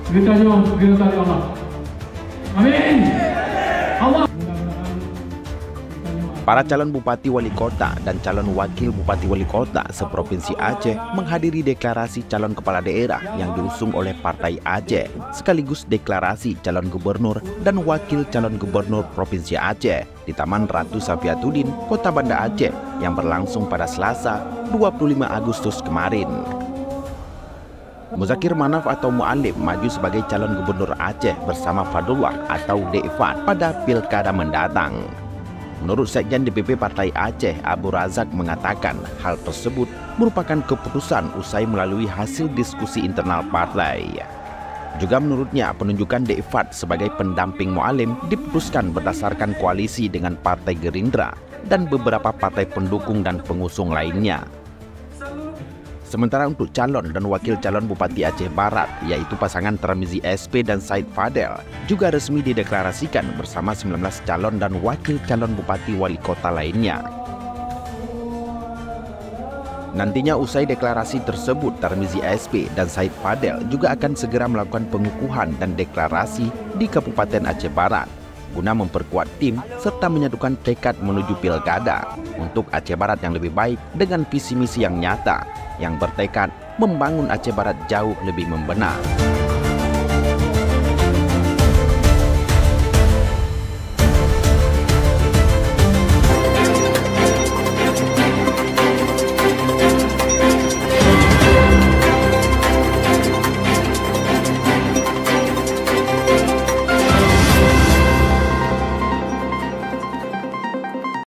Kita Allah. Amin. Allah. Para calon bupati wali kota dan calon wakil bupati wali kota seprovinsi Aceh menghadiri deklarasi calon kepala daerah yang diusung oleh Partai Aceh, sekaligus deklarasi calon gubernur dan wakil calon gubernur Provinsi Aceh di Taman Ratu Safiatuddin, Kota Banda Aceh yang berlangsung pada Selasa 25 Agustus kemarin. Muzakir Manaf atau Mu'alim maju sebagai calon gubernur Aceh bersama Fadullah atau De'fat pada pilkada mendatang. Menurut Sekjen DPP Partai Aceh, Abu Razak mengatakan hal tersebut merupakan keputusan usai melalui hasil diskusi internal partai. Juga menurutnya penunjukan De'fat sebagai pendamping Mu'alim diputuskan berdasarkan koalisi dengan Partai Gerindra dan beberapa partai pendukung dan pengusung lainnya. Sementara untuk calon dan wakil calon Bupati Aceh Barat, yaitu pasangan Tarmizi SP dan Said Fadel, juga resmi dideklarasikan bersama 19 calon dan wakil calon Bupati Wali Kota lainnya. Nantinya usai deklarasi tersebut, Tarmizi SP dan Said Fadel juga akan segera melakukan pengukuhan dan deklarasi di Kabupaten Aceh Barat, guna memperkuat tim serta menyatukan tekad menuju pilkada untuk Aceh Barat yang lebih baik dengan visi misi yang nyata, yang bertekad membangun Aceh Barat jauh lebih membenar.